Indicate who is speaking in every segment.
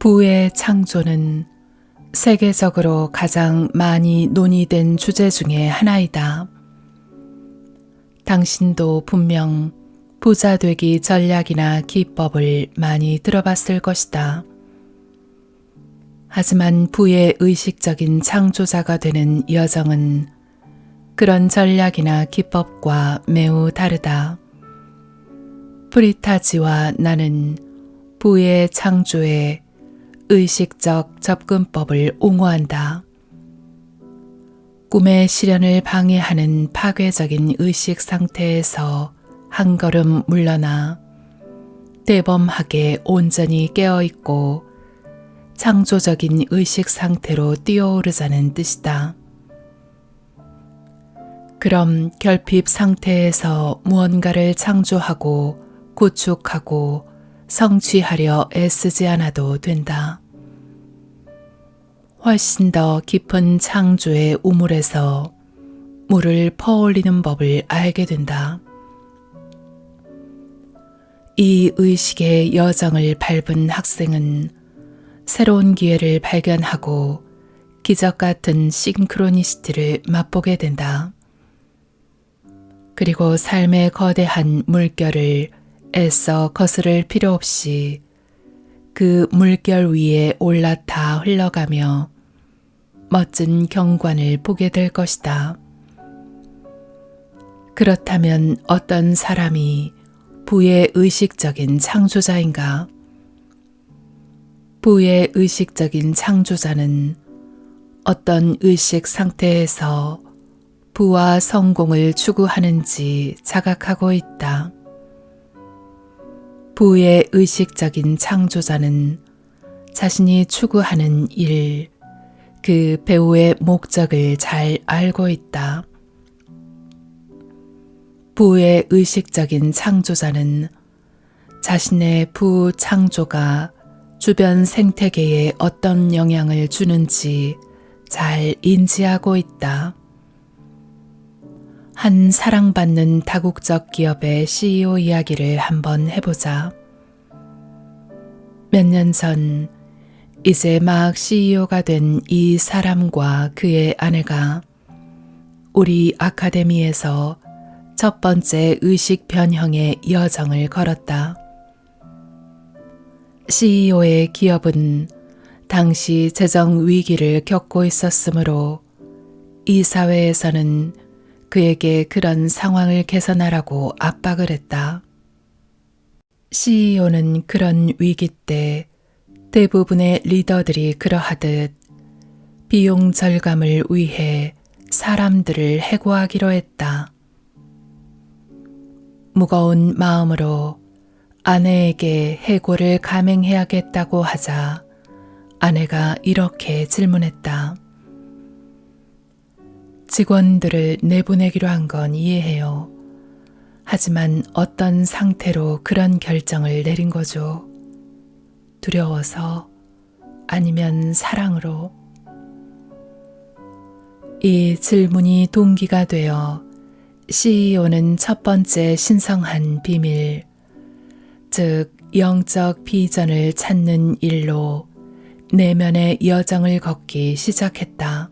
Speaker 1: 부의 창조는 세계적으로 가장 많이 논의된 주제 중에 하나이다. 당신도 분명 부자 되기 전략이나 기법을 많이 들어봤을 것이다. 하지만 부의 의식적인 창조자가 되는 여정은 그런 전략이나 기법과 매우 다르다. 프리타지와 나는 부의 창조에 의식적 접근법을 옹호한다. 꿈의 실현을 방해하는 파괴적인 의식 상태에서 한 걸음 물러나 대범하게 온전히 깨어있고 창조적인 의식 상태로 뛰어오르자는 뜻이다. 그럼 결핍 상태에서 무언가를 창조하고 구축하고 성취하려 애쓰지 않아도 된다. 훨씬 더 깊은 창조의 우물에서 물을 퍼올리는 법을 알게 된다. 이 의식의 여정을 밟은 학생은 새로운 기회를 발견하고 기적 같은 싱크로니시티를 맛보게 된다. 그리고 삶의 거대한 물결을 애써 거스를 필요 없이 그 물결 위에 올라타 흘러가며 멋진 경관을 보게 될 것이다. 그렇다면 어떤 사람이 부의 의식적인 창조자인가? 부의 의식적인 창조자는 어떤 의식 상태에서 부와 성공을 추구하는지 자각하고 있다. 부의 의식적인 창조자는 자신이 추구하는 일, 그 배우의 목적을 잘 알고 있다. 부의 의식적인 창조자는 자신의 부 창조가 주변 생태계에 어떤 영향을 주는지 잘 인지하고 있다. 한 사랑받는 다국적 기업의 CEO 이야기를 한번 해보자. 몇 년 전 이제 막 CEO가 된 이 사람과 그의 아내가 우리 아카데미에서 첫 번째 의식 변형의 여정을 걸었다. CEO의 기업은 당시 재정 위기를 겪고 있었으므로 이 사회에서는 그에게 그런 상황을 개선하라고 압박을 했다. CEO는 그런 위기 때 대부분의 리더들이 그러하듯 비용 절감을 위해 사람들을 해고하기로 했다. 무거운 마음으로 아내에게 해고를 감행해야겠다고 하자 아내가 이렇게 질문했다. 직원들을 내보내기로 한 건 이해해요. 하지만 어떤 상태로 그런 결정을 내린 거죠? 두려워서? 아니면 사랑으로? 이 질문이 동기가 되어 CEO는 첫 번째 신성한 비밀, 즉 영적 비전을 찾는 일로 내면의 여정을 걷기 시작했다.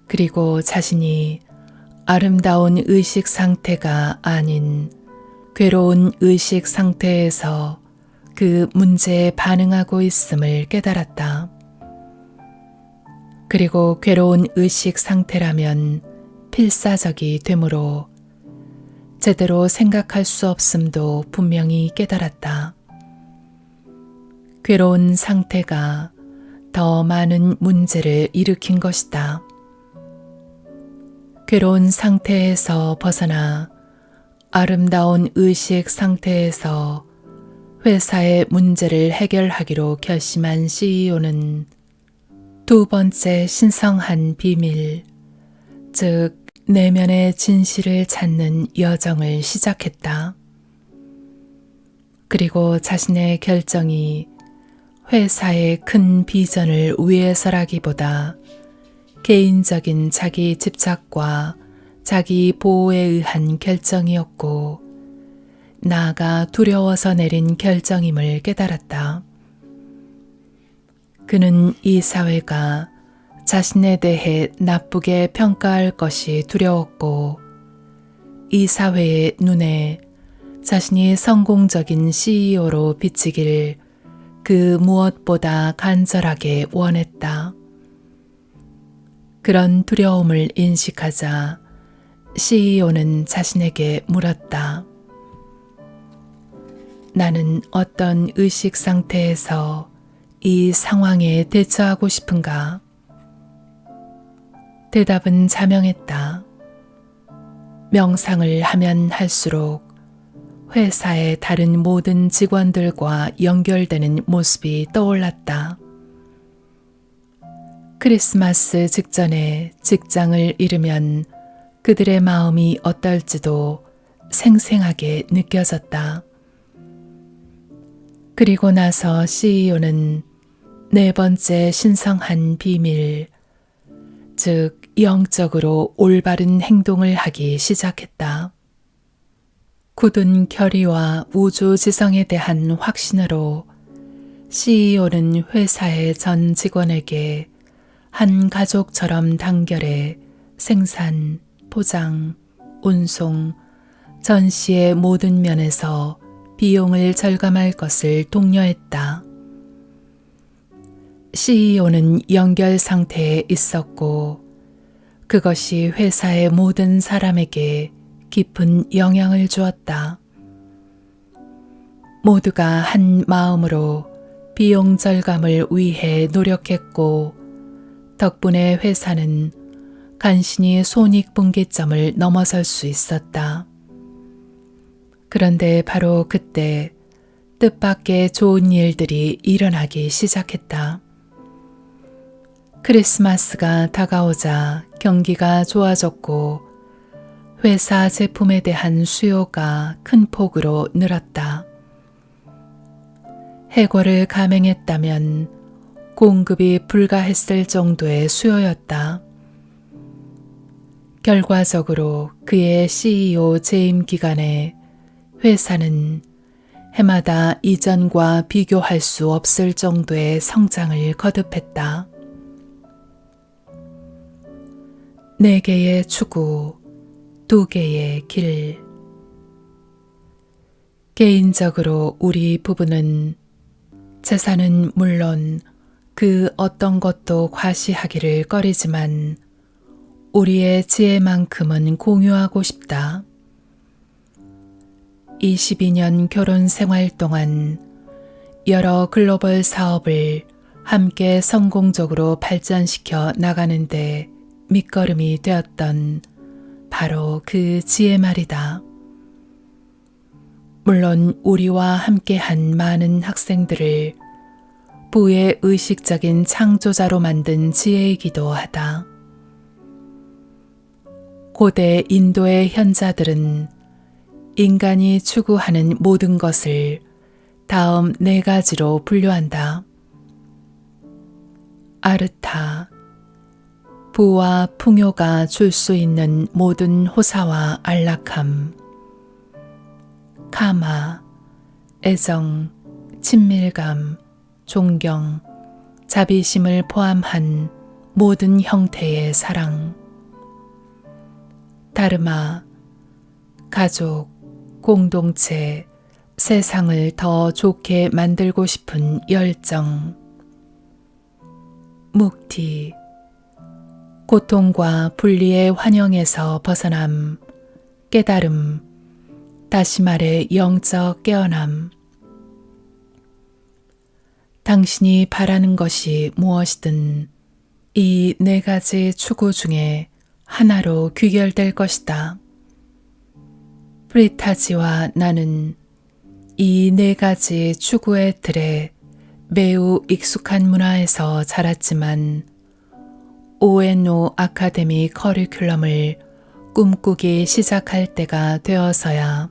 Speaker 1: 그리고 자신이 아름다운 의식 상태가 아닌 괴로운 의식 상태에서 그 문제에 반응하고 있음을 깨달았다. 그리고 괴로운 의식 상태라면 필사적이 되므로 제대로 생각할 수 없음도 분명히 깨달았다. 괴로운 상태가 더 많은 문제를 일으킨 것이다. 괴로운 상태에서 벗어나 아름다운 의식 상태에서 회사의 문제를 해결하기로 결심한 CEO는 두 번째 신성한 비밀, 즉 내면의 진실을 찾는 여정을 시작했다. 그리고 자신의 결정이 회사의 큰 비전을 위해서라기보다 개인적인 자기 집착과 자기 보호에 의한 결정이었고 나아가 두려워서 내린 결정임을 깨달았다. 그는 이 사회가 자신에 대해 나쁘게 평가할 것이 두려웠고 이 사회의 눈에 자신이 성공적인 CEO로 비치길 그 무엇보다 간절하게 원했다. 그런 두려움을 인식하자 CEO는 자신에게 물었다. 나는 어떤 의식 상태에서 이 상황에 대처하고 싶은가? 대답은 자명했다. 명상을 하면 할수록 회사의 다른 모든 직원들과 연결되는 모습이 떠올랐다. 크리스마스 직전에 직장을 잃으면 그들의 마음이 어떨지도 생생하게 느껴졌다. 그리고 나서 CEO는 네 번째 신성한 비밀, 즉 영적으로 올바른 행동을 하기 시작했다. 굳은 결의와 우주 지성에 대한 확신으로 CEO는 회사의 전 직원에게 한 가족처럼 단결해 생산, 포장, 운송, 전시의 모든 면에서 비용을 절감할 것을 독려했다. CEO는 연결 상태에 있었고 그것이 회사의 모든 사람에게 깊은 영향을 주었다. 모두가 한 마음으로 비용 절감을 위해 노력했고 덕분에 회사는 간신히 손익분기점을 넘어설 수 있었다. 그런데 바로 그때 뜻밖의 좋은 일들이 일어나기 시작했다. 크리스마스가 다가오자 경기가 좋아졌고 회사 제품에 대한 수요가 큰 폭으로 늘었다. 해고를 감행했다면 공급이 불가했을 정도의 수요였다. 결과적으로 그의 CEO 재임 기간에 회사는 해마다 이전과 비교할 수 없을 정도의 성장을 거듭했다. 4개의 추구, 2개의 길. 개인적으로 우리 부부는 재산은 물론 그 어떤 것도 과시하기를 꺼리지만 우리의 지혜만큼은 공유하고 싶다. 22년 결혼 생활 동안 여러 글로벌 사업을 함께 성공적으로 발전시켜 나가는데 밑거름이 되었던 바로 그 지혜 말이다. 물론 우리와 함께한 많은 학생들을 부의 의식적인 창조자로 만든 지혜이기도 하다. 고대 인도의 현자들은 인간이 추구하는 모든 것을 다음 4가지로 분류한다. 아르타, 부와 풍요가 줄 수 있는 모든 호사와 안락함. 카마, 애정, 친밀감, 존경, 자비심을 포함한 모든 형태의 사랑. 다르마, 가족, 공동체, 세상을 더 좋게 만들고 싶은 열정. 묵티, 고통과 분리의 환영에서 벗어남, 깨달음, 다시 말해 영적 깨어남. 당신이 바라는 것이 무엇이든 이 4가지 추구 중에 하나로 귀결될 것이다. 프리타지와 나는 이 4가지 추구의 틀에 매우 익숙한 문화에서 자랐지만 ONO 아카데미 커리큘럼을 꿈꾸기 시작할 때가 되어서야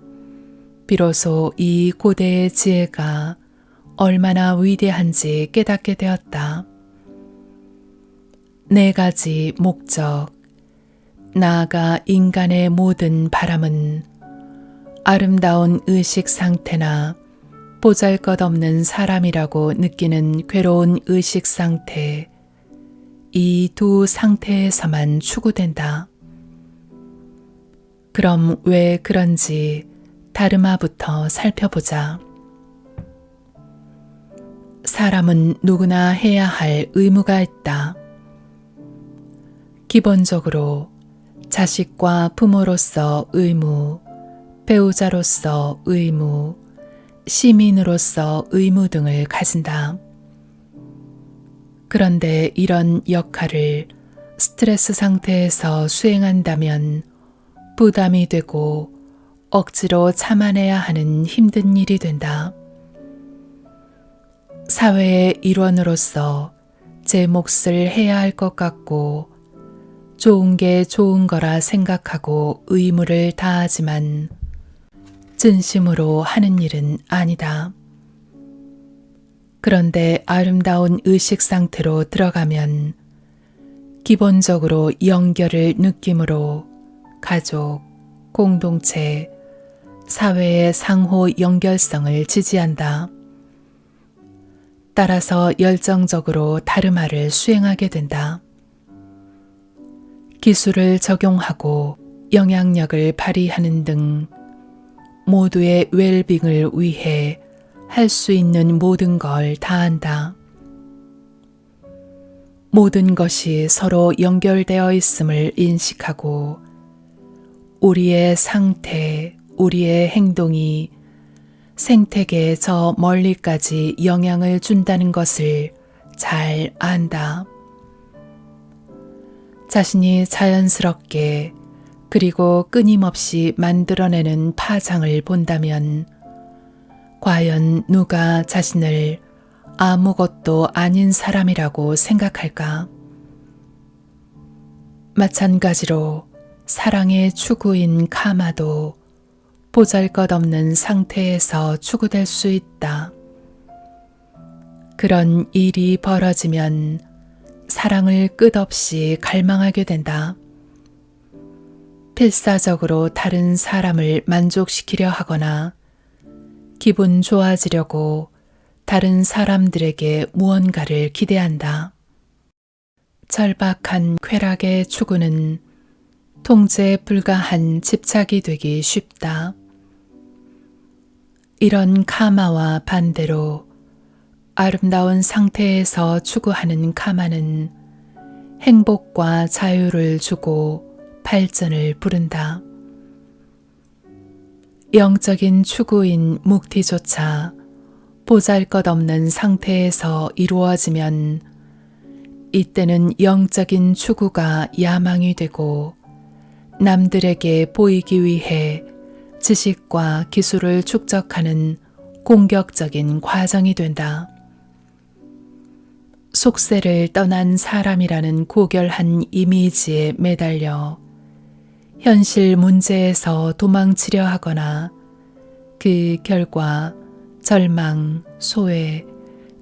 Speaker 1: 비로소 이 고대의 지혜가 얼마나 위대한지 깨닫게 되었다. 4가지 목적, 나아가 인간의 모든 바람은 아름다운 의식 상태나 보잘것없는 사람이라고 느끼는 괴로운 의식 상태, 이 두 상태에서만 추구된다. 그럼 왜 그런지 다르마부터 살펴보자. 사람은 누구나 해야 할 의무가 있다. 기본적으로 자식과 부모로서 의무, 배우자로서 의무, 시민으로서 의무 등을 가진다. 그런데 이런 역할을 스트레스 상태에서 수행한다면 부담이 되고 억지로 참아내야 하는 힘든 일이 된다. 사회의 일원으로서 제 몫을 해야 할 것 같고 좋은 게 좋은 거라 생각하고 의무를 다하지만 진심으로 하는 일은 아니다. 그런데 아름다운 의식 상태로 들어가면 기본적으로 연결을 느낌으로 가족, 공동체, 사회의 상호 연결성을 지지한다. 따라서 열정적으로 다르마를 수행하게 된다. 기술을 적용하고 영향력을 발휘하는 등 모두의 웰빙을 위해 할 수 있는 모든 걸 다한다. 모든 것이 서로 연결되어 있음을 인식하고 우리의 상태, 우리의 행동이 생태계에 저 멀리까지 영향을 준다는 것을 잘 안다. 자신이 자연스럽게 그리고 끊임없이 만들어내는 파장을 본다면 과연 누가 자신을 아무것도 아닌 사람이라고 생각할까? 마찬가지로 사랑의 추구인 카마도 보잘것없는 상태에서 추구될 수 있다. 그런 일이 벌어지면 사랑을 끝없이 갈망하게 된다. 필사적으로 다른 사람을 만족시키려 하거나 기분 좋아지려고 다른 사람들에게 무언가를 기대한다. 절박한 쾌락의 추구는 통제 불가한 집착이 되기 쉽다. 이런 카마와 반대로 아름다운 상태에서 추구하는 카마는 행복과 자유를 주고 발전을 부른다. 영적인 추구인 묵티조차 보잘것없는 상태에서 이루어지면 이때는 영적인 추구가 야망이 되고 남들에게 보이기 위해 지식과 기술을 축적하는 공격적인 과정이 된다. 속세를 떠난 사람이라는 고결한 이미지에 매달려 현실 문제에서 도망치려 하거나 그 결과 절망, 소외,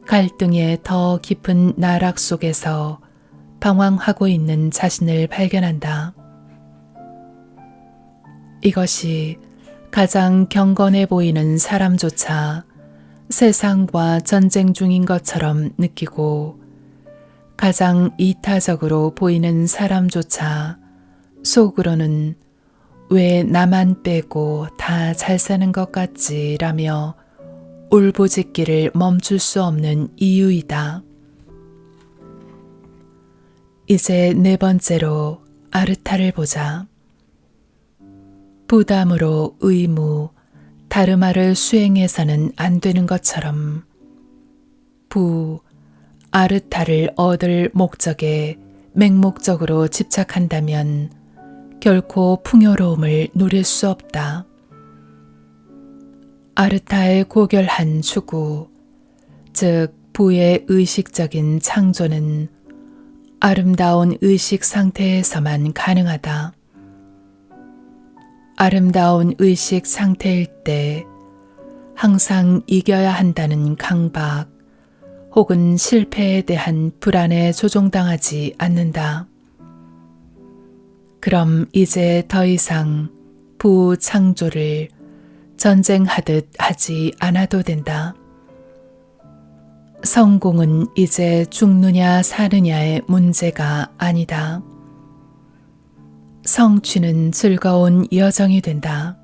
Speaker 1: 갈등의 더 깊은 나락 속에서 방황하고 있는 자신을 발견한다. 이것이 가장 경건해 보이는 사람조차 세상과 전쟁 중인 것처럼 느끼고 가장 이타적으로 보이는 사람조차 속으로는 왜 나만 빼고 다 잘 사는 것 같지 라며 울부짖기를 멈출 수 없는 이유이다. 이제 네 번째로 아르타를 보자. 부담으로 의무, 다르마를 수행해서는 안 되는 것처럼 아르타를 얻을 목적에 맹목적으로 집착한다면 결코 풍요로움을 누릴 수 없다. 아르타의 고결한 추구, 즉 부의 의식적인 창조는 아름다운 의식 상태에서만 가능하다. 아름다운 의식 상태일 때 항상 이겨야 한다는 강박 혹은 실패에 대한 불안에 조종당하지 않는다. 그럼 이제 더 이상 부창조를 전쟁하듯 하지 않아도 된다. 성공은 이제 죽느냐 사느냐의 문제가 아니다. 성취는 즐거운 여정이 된다.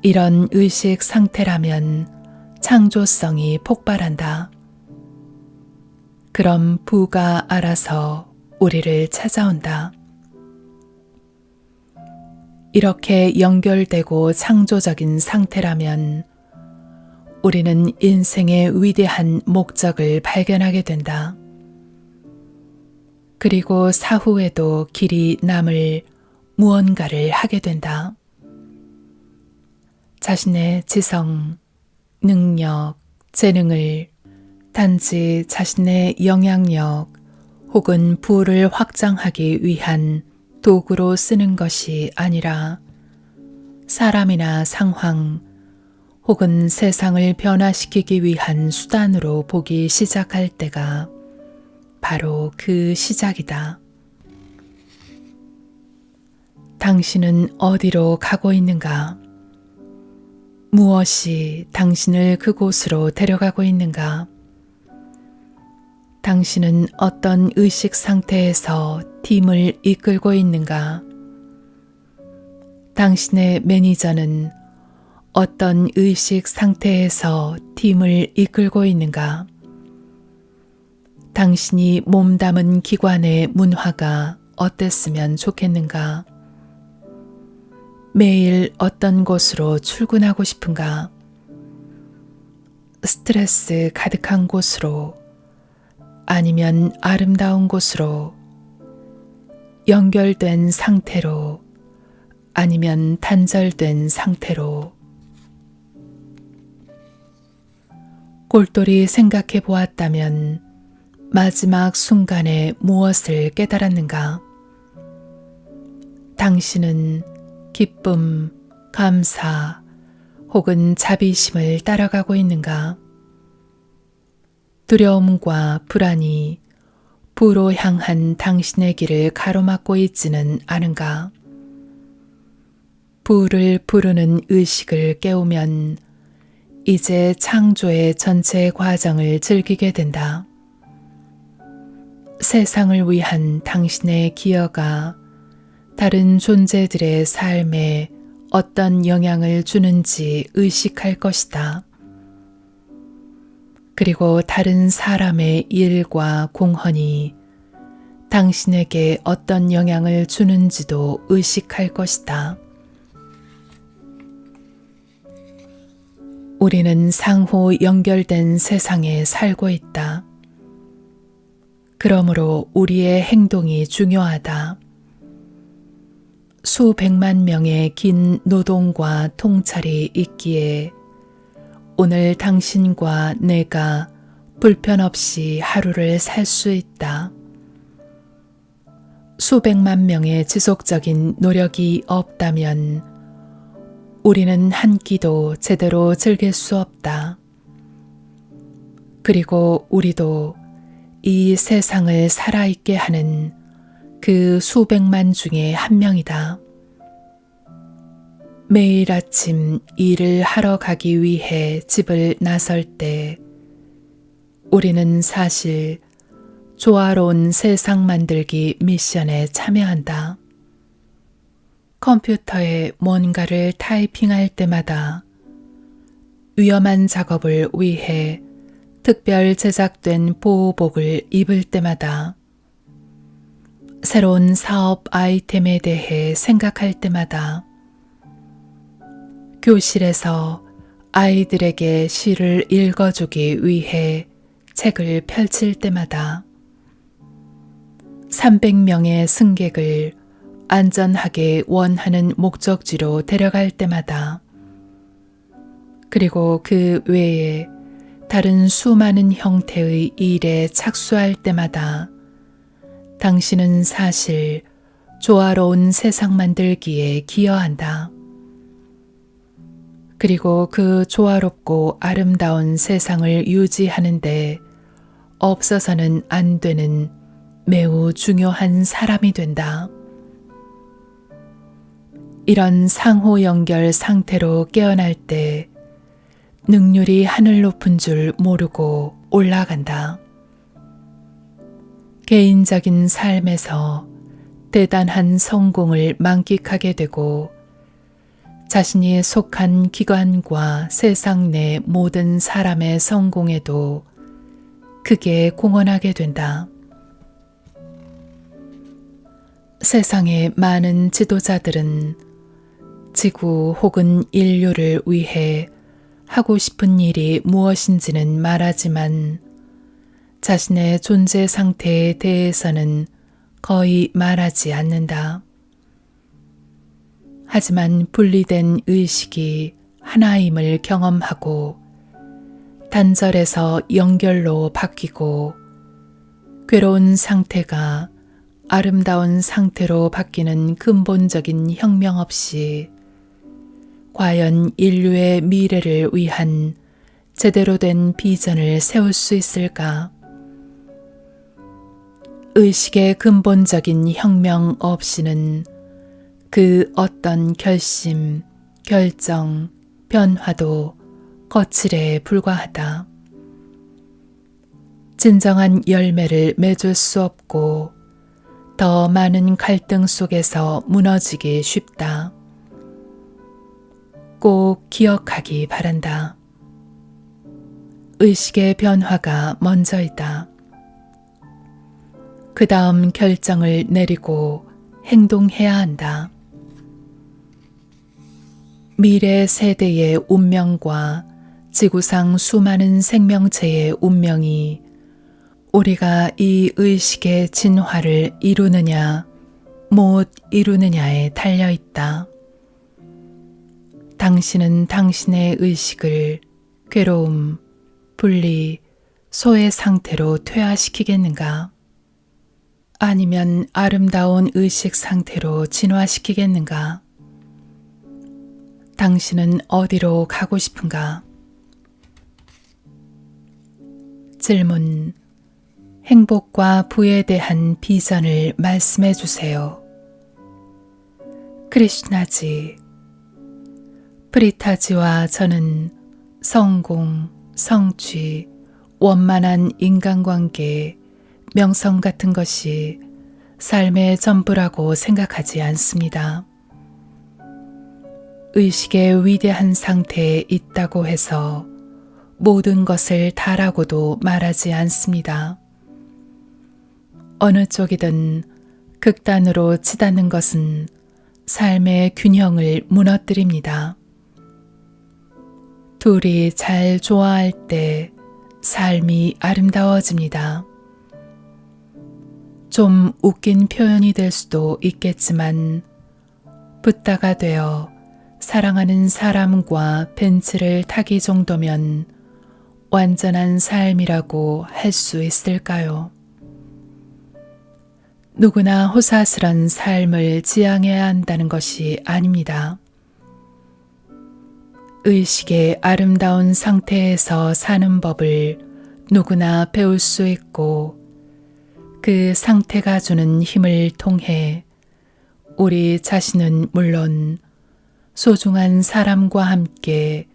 Speaker 1: 이런 의식 상태라면 창조성이 폭발한다. 그럼 부가 알아서 우리를 찾아온다. 이렇게 연결되고 창조적인 상태라면 우리는 인생의 위대한 목적을 발견하게 된다. 그리고 사후에도 길이 남을 무언가를 하게 된다. 자신의 지성, 능력, 재능을 단지 자신의 영향력 혹은 부를 확장하기 위한 도구로 쓰는 것이 아니라 사람이나 상황 혹은 세상을 변화시키기 위한 수단으로 보기 시작할 때가 바로 그 시작이다. 당신은 어디로 가고 있는가? 무엇이 당신을 그곳으로 데려가고 있는가? 당신은 어떤 의식 상태에서 팀을 이끌고 있는가? 당신의 매니저는 어떤 의식 상태에서 팀을 이끌고 있는가? 당신이 몸담은 기관의 문화가 어땠으면 좋겠는가? 매일 어떤 곳으로 출근하고 싶은가? 스트레스 가득한 곳으로, 아니면 아름다운 곳으로, 연결된 상태로, 아니면 단절된 상태로. 꼴똘히 생각해 보았다면 마지막 순간에 무엇을 깨달았는가? 당신은 기쁨, 감사 혹은 자비심을 따라가고 있는가? 두려움과 불안이 부로 향한 당신의 길을 가로막고 있지는 않은가? 부를 부르는 의식을 깨우면 이제 창조의 전체 과정을 즐기게 된다. 세상을 위한 당신의 기여가 다른 존재들의 삶에 어떤 영향을 주는지 의식할 것이다. 그리고 다른 사람의 일과 공헌이 당신에게 어떤 영향을 주는지도 의식할 것이다. 우리는 상호 연결된 세상에 살고 있다. 그러므로 우리의 행동이 중요하다. 수백만 명의 긴 노동과 통찰이 있기에 오늘 당신과 내가 불편 없이 하루를 살 수 있다. 수백만 명의 지속적인 노력이 없다면 우리는 한 끼도 제대로 즐길 수 없다. 그리고 우리도 이 세상을 살아있게 하는 그 수백만 중에 한 명이다. 매일 아침 일을 하러 가기 위해 집을 나설 때 우리는 사실 조화로운 세상 만들기 미션에 참여한다. 컴퓨터에 뭔가를 타이핑할 때마다, 위험한 작업을 위해 특별 제작된 보호복을 입을 때마다, 새로운 사업 아이템에 대해 생각할 때마다, 교실에서 아이들에게 시를 읽어주기 위해 책을 펼칠 때마다, 300명의 승객을 안전하게 원하는 목적지로 데려갈 때마다, 그리고 그 외에 다른 수많은 형태의 일에 착수할 때마다 당신은 사실 조화로운 세상 만들기에 기여한다. 그리고 그 조화롭고 아름다운 세상을 유지하는데 없어서는 안 되는 매우 중요한 사람이 된다. 이런 상호 연결 상태로 깨어날 때 능률이 하늘 높은 줄 모르고 올라간다. 개인적인 삶에서 대단한 성공을 만끽하게 되고 자신이 속한 기관과 세상 내 모든 사람의 성공에도 크게 공헌하게 된다. 세상의 많은 지도자들은 지구 혹은 인류를 위해 하고 싶은 일이 무엇인지는 말하지만 자신의 존재 상태에 대해서는 거의 말하지 않는다. 하지만 분리된 의식이 하나임을 경험하고 단절에서 연결로 바뀌고 괴로운 상태가 아름다운 상태로 바뀌는 근본적인 혁명 없이 과연 인류의 미래를 위한 제대로 된 비전을 세울 수 있을까? 의식의 근본적인 혁명 없이는 그 어떤 결심, 결정, 변화도 거칠에 불과하다. 진정한 열매를 맺을 수 없고 더 많은 갈등 속에서 무너지기 쉽다. 꼭 기억하기 바란다. 의식의 변화가 먼저이다. 그 다음 결정을 내리고 행동해야 한다. 미래 세대의 운명과 지구상 수많은 생명체의 운명이 우리가 이 의식의 진화를 이루느냐 못 이루느냐에 달려 있다. 당신은 당신의 의식을 괴로움, 분리, 소외 상태로 퇴화시키겠는가? 아니면 아름다운 의식 상태로 진화시키겠는가? 당신은 어디로 가고 싶은가? 질문. 행복과 부에 대한 비전을 말씀해 주세요. 크리슈나지. 프리타지와 저는 성공, 성취, 원만한 인간관계, 명성 같은 것이 삶의 전부라고 생각하지 않습니다. 의식의 위대한 상태에 있다고 해서 모든 것을 다라고도 말하지 않습니다. 어느 쪽이든 극단으로 치닫는 것은 삶의 균형을 무너뜨립니다. 둘이 잘 조화할 때 삶이 아름다워집니다. 좀 웃긴 표현이 될 수도 있겠지만 붓다가 되어 사랑하는 사람과 벤츠를 타기 정도면 완전한 삶이라고 할 수 있을까요? 누구나 호사스런 삶을 지향해야 한다는 것이 아닙니다. 의식의 아름다운 상태에서 사는 법을 누구나 배울 수 있고 그 상태가 주는 힘을 통해 우리 자신은 물론 소중한 사람과 함께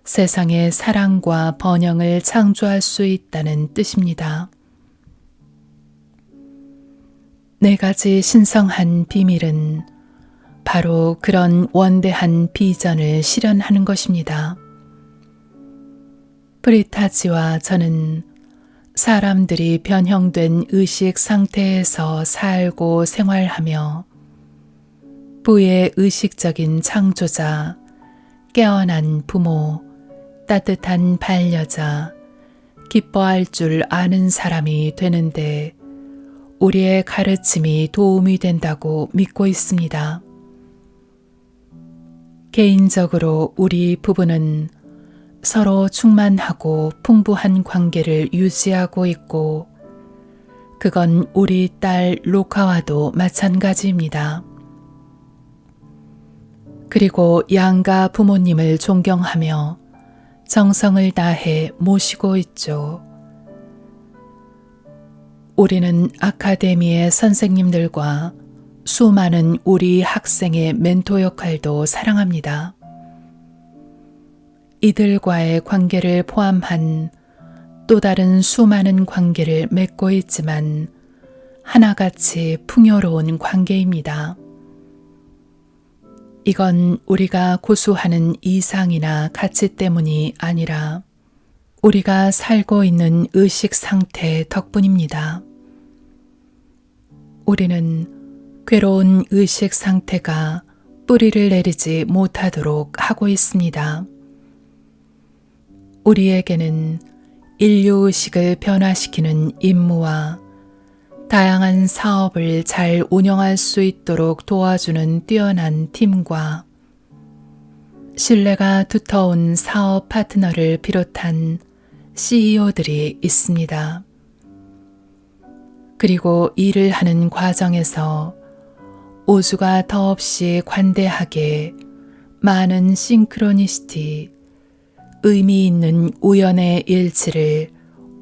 Speaker 1: 세상의 사랑과 번영을 창조할 수 있다는 뜻입니다. 네 가지 신성한 비밀은 바로 그런 원대한 비전을 실현하는 것입니다. 프리타지와 저는 사람들이 변형된 의식 상태에서 살고 생활하며 부의 의식적인 창조자, 깨어난 부모, 따뜻한 반려자, 기뻐할 줄 아는 사람이 되는데 우리의 가르침이 도움이 된다고 믿고 있습니다. 개인적으로 우리 부부는 서로 충만하고 풍부한 관계를 유지하고 있고 그건 우리 딸 로카와도 마찬가지입니다. 그리고 양가 부모님을 존경하며 정성을 다해 모시고 있죠. 우리는 아카데미의 선생님들과 수많은 우리 학생의 멘토 역할도 사랑합니다. 이들과의 관계를 포함한 또 다른 수많은 관계를 맺고 있지만 하나같이 풍요로운 관계입니다. 이건 우리가 고수하는 이상이나 가치 때문이 아니라 우리가 살고 있는 의식 상태 덕분입니다. 우리는 괴로운 의식 상태가 뿌리를 내리지 못하도록 하고 있습니다. 우리에게는 인류의식을 변화시키는 임무와 다양한 사업을 잘 운영할 수 있도록 도와주는 뛰어난 팀과 신뢰가 두터운 사업 파트너를 비롯한 CEO들이 있습니다. 그리고 일을 하는 과정에서 우주가 더없이 관대하게 많은 싱크로니시티, 의미 있는 우연의 일치를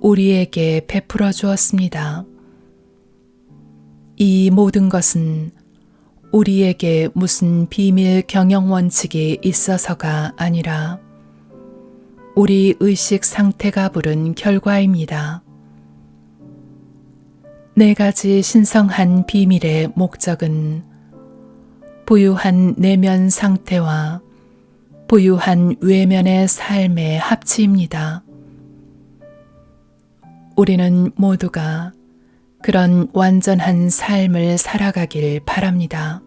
Speaker 1: 우리에게 베풀어 주었습니다. 이 모든 것은 우리에게 무슨 비밀 경영 원칙이 있어서가 아니라 우리 의식 상태가 부른 결과입니다. 네 가지 신성한 비밀의 목적은 부유한 내면 상태와 부유한 외면의 삶의 합치입니다. 우리는 모두가 그런 완전한 삶을 살아가길 바랍니다.